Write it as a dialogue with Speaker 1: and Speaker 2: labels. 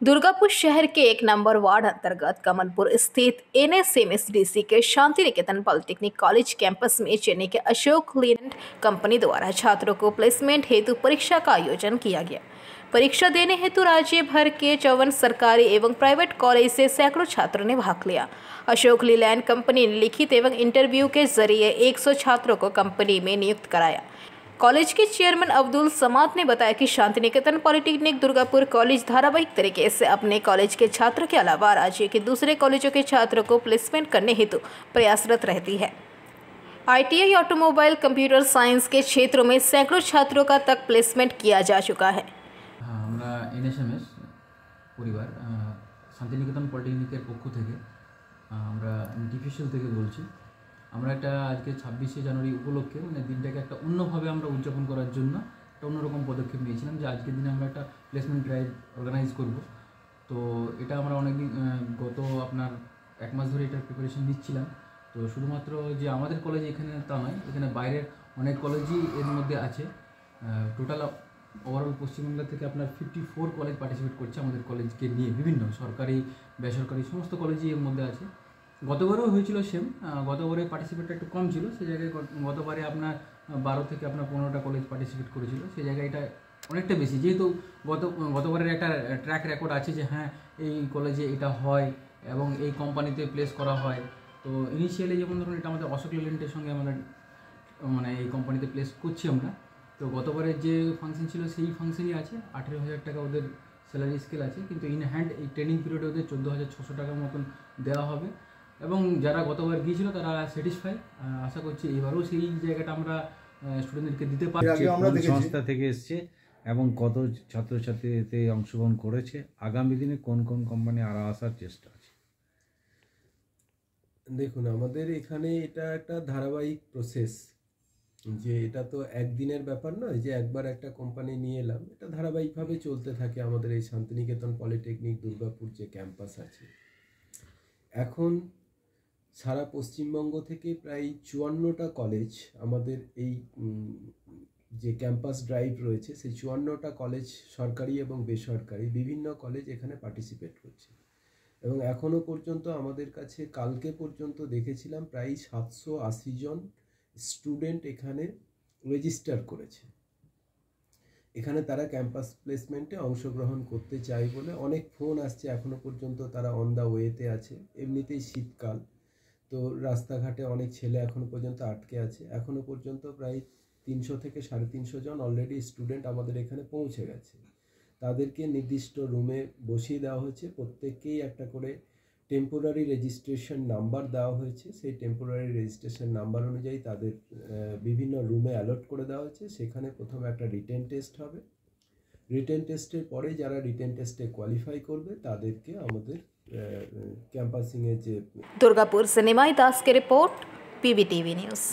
Speaker 1: दुर्गापुर शहर के 1 number ward अंतर्गत कमलपुर स्थित NSMSDC के Shanti Niketan polytechnic college campus में चेन्नई के अशोक लीलैंड कंपनी द्वारा छात्रों को प्लेसमेंट हेतु परीक्षा का आयोजन किया गया। परीक्षा देने हेतु राज्य भर के 54 सरकारी एवं प्राइवेट कॉलेज से सैकड़ों छात्रों ने भाग लिया। अशोक लीलैंड कंपनी ने लिखित एवं इंटरव्यू के जरिए 100 छात्रों को कंपनी में नियुक्त कराया। कॉलेज के चेयरमैन अब्दुल समाद ने बताया कि शांति निकेतन पॉलिटेक्निक दुर्गापुर कॉलेज धारावाहिक तरीके से अपने कॉलेज के छात्रों के अलावा राज्य के दूसरे कॉलेजों के छात्रों को प्लेसमेंट करने हेतु प्रयासरत रहती है। ITI ऑटोमोबाइल कंप्यूटर साइंस के क्षेत्रों में सैकड़ों छात्रों का तक प्लेसमेंट किया जा चुका है।
Speaker 2: NSMS পরিবার শান্তিনিকেতন পলিটেকনিকের পক্ষ থেকে আমরা ডিফিশিয়াল থেকে বলছি। আমরা একটা আজকে 26শে জানুয়ারি উপলক্ষে মানে দিনটাকে একটা অন্যভাবে আমরা উদযাপন করার জন্য একটা অন্যরকম পদক্ষেপ নিয়েছিলাম যে আজকের দিনে আমরা একটা প্লেসমেন্ট ড্রাইভ অর্গানাইজ করব। তো এটা আমরা অনেকদিন গত আপনার 1 মাস ধরে এটার প্রিপারেশন নিচ্ছিলাম। তো শুধুমাত্র যে আমাদের কলেজ এখানে তা নয়, এখানে বাইরের অনেক কলেজই এর মধ্যে আছে। টোটাল ওভারঅল পশ্চিমবাংলা থেকে আপনার 54 কলেজ পার্টিসিপেট করছে আমাদের কলেজকে নিয়ে, বিভিন্ন সরকারি বেসরকারি সমস্ত কলেজই এর মধ্যে আছে। গতবারেও হয়েছিল সেম, গতবারে পার্টিসিপেটটা একটু কম ছিল, সেই জায়গায় গতবারে আপনার 12 থেকে আপনার 15টা কলেজ পার্টিসিপেট করেছিল, সেই জায়গায় এটা অনেকটা বেশি। যেহেতু গতবারের একটা ট্র্যাক রেকর্ড আছে যে হ্যাঁ এই কলেজে এটা হয় এবং এই কোম্পানিতে প্লেস করা হয়। তো ইনিশিয়ালি যেমন ধরুন এটা আমাদের অশোক লেল্যান্ডের সঙ্গে আমাদের মানে এই কোম্পানিতে প্লেস করছি আমরা। তো গতবারের যে ফাংশন ছিল সেই ফাংশনই আছে, 18,000 টাকা ওদের স্যালারি স্কেল আছে, কিন্তু ইন হ্যান্ড এই ট্রেনিং পিরিয়ডে ওদের 14,600 টাকার মতন দেওয়া হবে। এবং যারা গতবার গিয়েছিল তারা স্যাটিসফাই, আশা করছি এবারেও সেই জায়গাটা আমরা স্টুডেন্টদেরকে দিতে পারছি।
Speaker 3: সংস্থা থেকে এসছে এবং কত ছাত্রছাত্রী এতে অংশগ্রহণ করেছে, আগামী দিনে কোন কোন কোম্পানি আরও আসার চেষ্টা আছে?
Speaker 4: দেখুন, আমাদের এখানে এটা একটা ধারাবাহিক প্রসেস, যে এটা তো একদিনের ব্যাপার নয় যে একবার একটা কোম্পানি নিয়ে এলাম। এটা ধারাবাহিকভাবে চলতে থাকে আমাদের এই শান্তিনিকেতন পলিটেকনিক দুর্গাপুর যে ক্যাম্পাস আছে। এখন সারা পশ্চিমবঙ্গ থেকে প্রায় 54টা কলেজ আমাদের এই যে ক্যাম্পাস ড্রাইভ রয়েছে, সেই 54টা কলেজ সরকারি এবং বেসরকারি বিভিন্ন কলেজ এখানে পার্টিসিপেট করছে। এবং এখনও পর্যন্ত আমাদের কাছে কালকে পর্যন্ত দেখেছিলাম প্রায় 780 জন স্টুডেন্ট এখানে রেজিস্টার করেছে। এখানে তারা ক্যাম্পাস প্লেসমেন্টে অংশগ্রহণ করতে চায় বলে অনেক ফোন আসছে। এখনও পর্যন্ত তারা অন দ্য ওয়েতে আছে। এমনিতেই শীতকাল, তো রাস্তাঘাটে অনেক ছেলে এখনও পর্যন্ত আটকে আছে। এখনও পর্যন্ত প্রায় 300 থেকে 350 জন অলরেডি স্টুডেন্ট আমাদের এখানে পৌঁছে গেছে। তাদেরকে নির্দিষ্ট রুমে বসিয়ে দেওয়া হয়েছে। প্রত্যেককেই একটা করে টেম্পোরারি রেজিস্ট্রেশন নাম্বার দেওয়া হয়েছে। সেই টেম্পোরারি রেজিস্ট্রেশন নাম্বার অনুযায়ী তাদের বিভিন্ন রুমে অ্যালট করে দেওয়া হয়েছে। সেখানে প্রথমে একটা রিটেন টেস্ট হবে। রিটেন টেস্টের পরে যারা রিটেন টেস্টে কোয়ালিফাই করবে তাদেরকে আমাদের कैंपसिंग
Speaker 1: दुर्गापुर से निमाई दास की रिपोर्ट, PBTV न्यूज़।